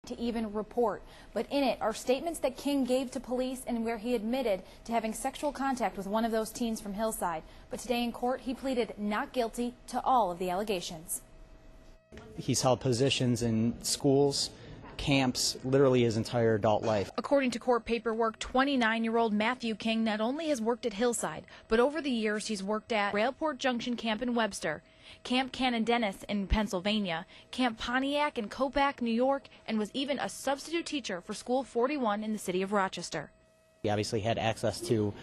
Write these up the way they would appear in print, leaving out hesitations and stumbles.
to even report. But in it are statements that King gave to police and where he admitted to having sexual contact with one of those teens from Hillside. But today in court, he pleaded not guilty to all of the allegations. He's held positions in schools, camps, literally his entire adult life. According to court paperwork, 29-year-old Matthew King not only has worked at Hillside, but over the years he's worked at Railport Junction Camp in Webster, Camp Canadennis in Pennsylvania, Camp Pontiac in Copac, New York, and was even a substitute teacher for School 41 in the city of Rochester. He obviously had access to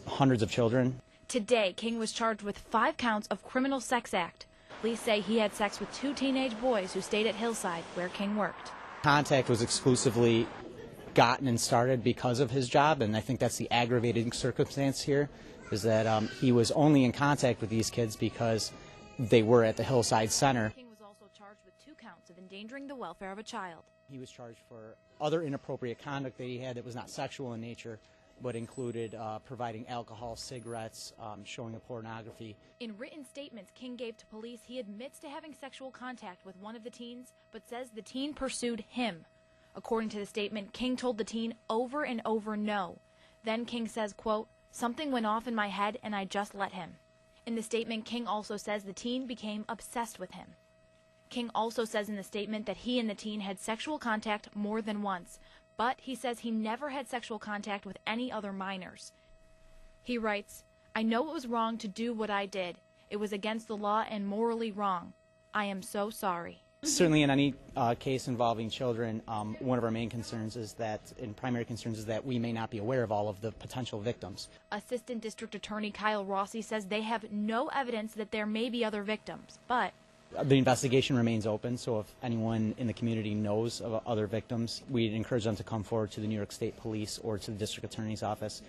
hundreds of children. Today, King was charged with 5 counts of criminal sex act. Police say he had sex with 2 teenage boys who stayed at Hillside, where King worked. Contact was exclusively gotten and started because of his job, and I think that's the aggravating circumstance here, is that he was only in contact with these kids because they were at the Hillside Center. King was also charged with 2 counts of endangering the welfare of a child. He was charged for other inappropriate conduct that he had that was not sexual in nature, but included providing alcohol, cigarettes, showing of pornography. In written statements King gave to police, he admits to having sexual contact with one of the teens, but says the teen pursued him. According to the statement, King told the teen over and over no. Then King says, quote, "Something went off in my head and I just let him." In the statement, King also says the teen became obsessed with him. King also says in the statement that he and the teen had sexual contact more than once, but he says he never had sexual contact with any other minors. He writes, "I know it was wrong to do what I did. It was against the law and morally wrong. I am so sorry." Certainly in any case involving children, one of our main concerns is that, and primary concerns is that we may not be aware of all of the potential victims. Assistant District Attorney Kyle Rossi says they have no evidence that there may be other victims, but the investigation remains open, so if anyone in the community knows of other victims, we'd encourage them to come forward to the New York State Police or to the District Attorney's Office.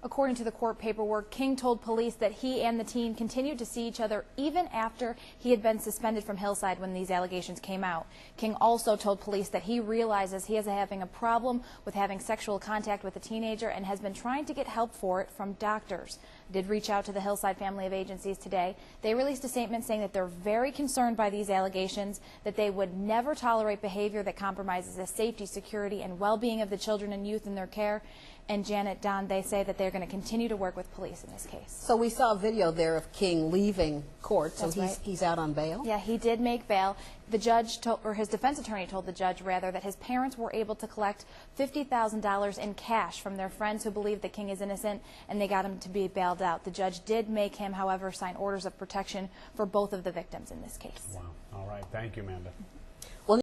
According to the court paperwork, King told police that he and the teen continued to see each other even after he had been suspended from Hillside when these allegations came out. King also told police that he realizes he is having a problem with having sexual contact with a teenager and has been trying to get help for it from doctors. Did reach out to the Hillside family of agencies today. They released a statement saying that they're very concerned by these allegations, that they would never tolerate behavior that compromises the safety, security, and well-being of the children and youth in their care. And Janet, Don, they say that they're going to continue to work with police in this case. So we saw a video there of King leaving court, so he's out on bail? Yeah, he did make bail. The judge, or his defense attorney told the judge, rather, that his parents were able to collect $50,000 in cash from their friends who believe that King is innocent, and they got him to be bailed out. The judge did make him, however, sign orders of protection for both of the victims in this case. Wow. All right. Thank you, Amanda.